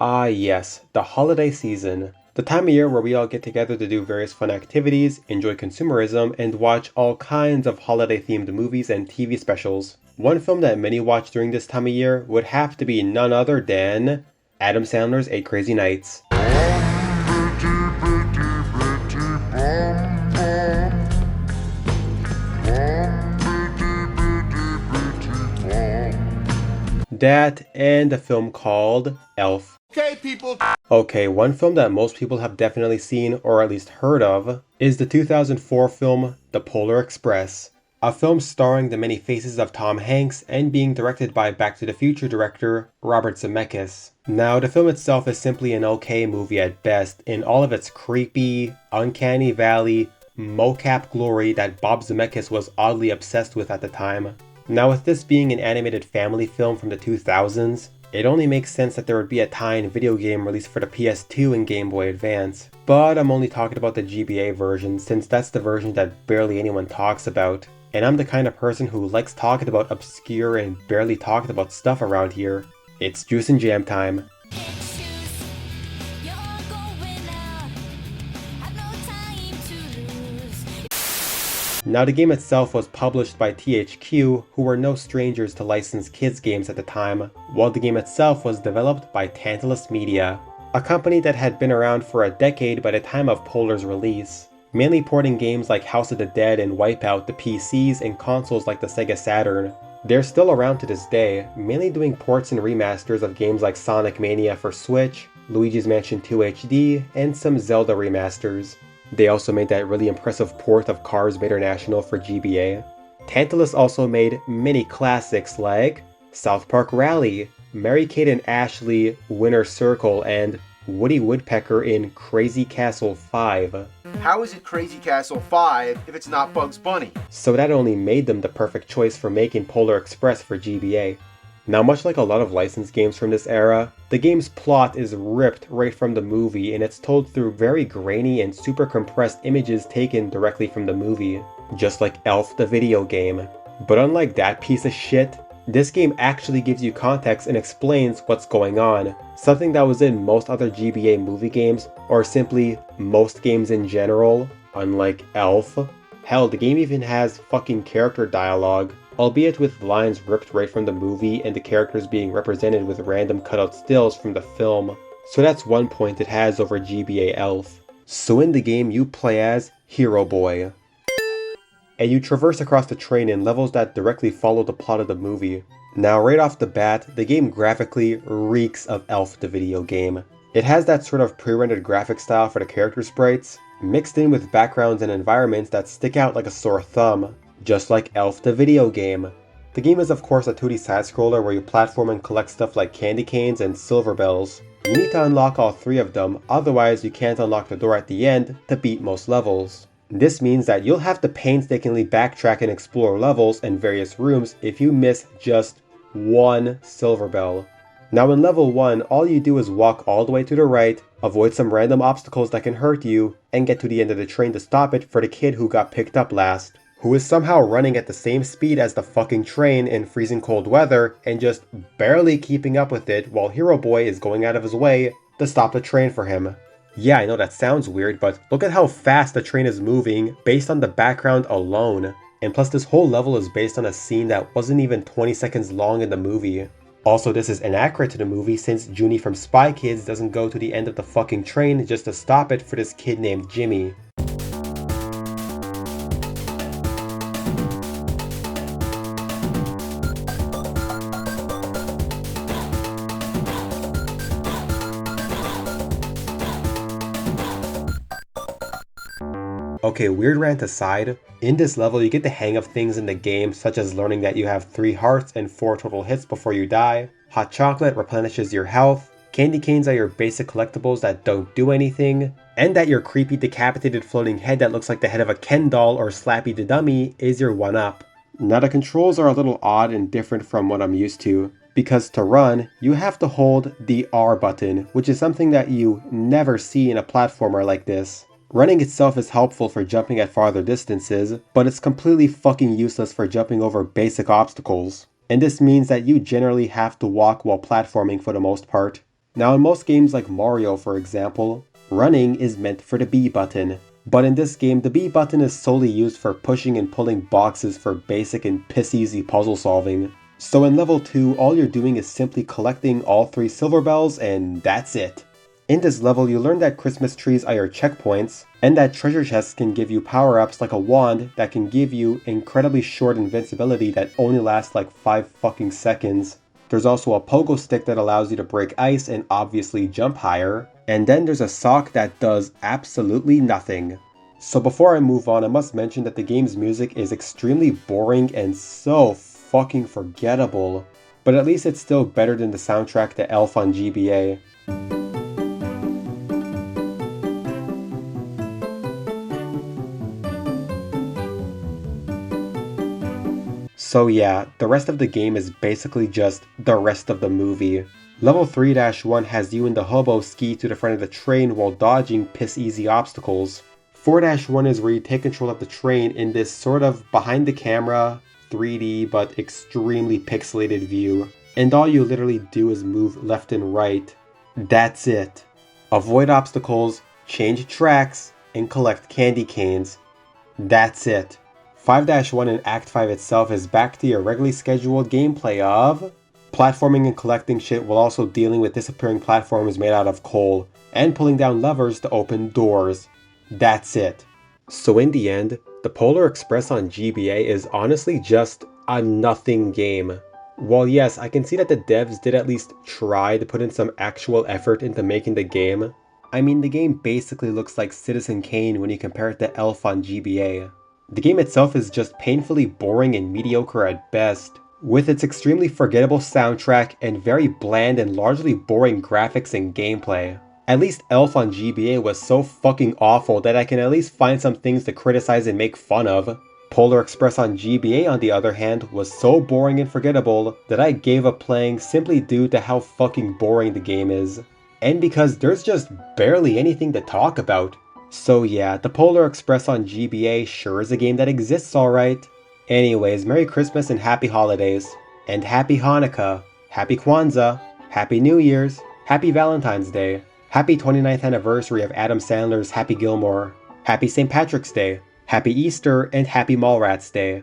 Ah yes, the holiday season. The time of year where we all get together to do various fun activities, enjoy consumerism, and watch all kinds of holiday-themed movies and TV specials. One film that many watch during this time of year would have to be none other than Adam Sandler's 8 Crazy Nights. That and a film called Elf. Okay, people. Okay, one film that most people have definitely seen or at least heard of is the 2004 film The Polar Express, a film starring the many faces of Tom Hanks and being directed by Back to the Future director Robert Zemeckis. Now, the film itself is simply an okay movie at best in all of its creepy, uncanny valley, mocap glory that Bob Zemeckis was oddly obsessed with at the time. Now, with this being an animated family film from the 2000s, it only makes sense that there would be a tie-in video game released for the PS2 and Game Boy Advance. But I'm only talking about the GBA version since that's the version that barely anyone talks about. And I'm the kind of person who likes talking about obscure and barely talked about stuff around here. It's Juice and Jam time. Now, the game itself was published by THQ, who were no strangers to licensed kids games at the time, while the game itself was developed by Tantalus Media, a company that had been around for a decade by the time of Polar's release, mainly porting games like House of the Dead and Wipeout to PCs and consoles like the Sega Saturn. They're still around to this day, mainly doing ports and remasters of games like Sonic Mania for Switch, Luigi's Mansion 2 HD, and some Zelda remasters. They also made that really impressive port of Cars International for GBA. Tantalus also made many classics like South Park Rally, Mary-Kate and Ashley Winter Circle, and Woody Woodpecker in Crazy Castle 5. How is it Crazy Castle 5 if it's not Bugs Bunny? So that only made them the perfect choice for making Polar Express for GBA. Now, much like a lot of licensed games from this era, the game's plot is ripped right from the movie and it's told through very grainy and super compressed images taken directly from the movie, just like Elf the video game. But unlike that piece of shit, this game actually gives you context and explains what's going on, something that was in most other GBA movie games, or simply most games in general, unlike Elf. Hell, the game even has fucking character dialogue, albeit with lines ripped right from the movie and the characters being represented with random cutout stills from the film. So that's one point it has over GBA Elf. So in the game you play as Hero Boy, and you traverse across the train in levels that directly follow the plot of the movie. Now right off the bat, the game graphically reeks of Elf the video game. It has that sort of pre-rendered graphic style for the character sprites, mixed in with backgrounds and environments that stick out like a sore thumb, just like Elf the video game. The game is of course a 2D side-scroller where you platform and collect stuff like candy canes and silver bells. You need to unlock all 3 of them, otherwise you can't unlock the door at the end to beat most levels. This means that you'll have to painstakingly backtrack and explore levels and various rooms if you miss just one silver bell. Now in level 1, all you do is walk all the way to the right, avoid some random obstacles that can hurt you, and get to the end of the train to stop it for the kid who got picked up last, who is somehow running at the same speed as the fucking train in freezing cold weather and just barely keeping up with it while Hero Boy is going out of his way to stop the train for him. Yeah, I know that sounds weird, but look at how fast the train is moving based on the background alone. And plus this whole level is based on a scene that wasn't even 20 seconds long in the movie. Also, this is inaccurate to the movie since Junie from Spy Kids doesn't go to the end of the fucking train just to stop it for this kid named Jimmy. Okay, weird rant aside, in this level you get the hang of things in the game such as learning that you have 3 hearts and 4 total hits before you die, hot chocolate replenishes your health, candy canes are your basic collectibles that don't do anything, and that your creepy decapitated floating head that looks like the head of a Ken doll or Slappy the Dummy is your 1-up. Now the controls are a little odd and different from what I'm used to, because to run, you have to hold the R button, which is something that you never see in a platformer like this. Running itself is helpful for jumping at farther distances, but it's completely fucking useless for jumping over basic obstacles. And this means that you generally have to walk while platforming for the most part. Now in most games like Mario for example, running is meant for the B button. But in this game, the B button is solely used for pushing and pulling boxes for basic and piss easy puzzle solving. So in level 2, all you're doing is simply collecting all 3 silver bells and that's it. In this level, you learn that Christmas trees are your checkpoints, and that treasure chests can give you power-ups like a wand that can give you incredibly short invincibility that only lasts like 5 fucking seconds. There's also a pogo stick that allows you to break ice and obviously jump higher. And then there's a sock that does absolutely nothing. So before I move on, I must mention that the game's music is extremely boring and so fucking forgettable. But at least it's still better than the soundtrack to Elf on GBA. So yeah, the rest of the game is basically just the rest of the movie. Level 3-1 has you and the hobo ski to the front of the train while dodging piss-easy obstacles. 4-1 is where you take control of the train in this sort of behind-the-camera, 3D but extremely pixelated view. And all you literally do is move left and right. That's it. Avoid obstacles, change tracks, and collect candy canes. That's it. 5-1 in Act 5 itself is back to your regularly scheduled gameplay of platforming and collecting shit while also dealing with disappearing platforms made out of coal, and pulling down levers to open doors. That's it. So in the end, the Polar Express on GBA is honestly just a nothing game. While yes, I can see that the devs did at least try to put in some actual effort into making the game. I mean, the game basically looks like Citizen Kane when you compare it to Elf on GBA. The game itself is just painfully boring and mediocre at best, with its extremely forgettable soundtrack and very bland and largely boring graphics and gameplay. At least Elf on GBA was so fucking awful that I can at least find some things to criticize and make fun of. Polar Express on GBA on the other hand was so boring and forgettable that I gave up playing simply due to how fucking boring the game is. And because there's just barely anything to talk about. So yeah, the Polar Express on GBA sure is a game that exists alright. Anyways, Merry Christmas and Happy Holidays. And Happy Hanukkah. Happy Kwanzaa. Happy New Year's. Happy Valentine's Day. Happy 29th anniversary of Adam Sandler's Happy Gilmore. Happy St. Patrick's Day. Happy Easter and Happy Mallrats Day.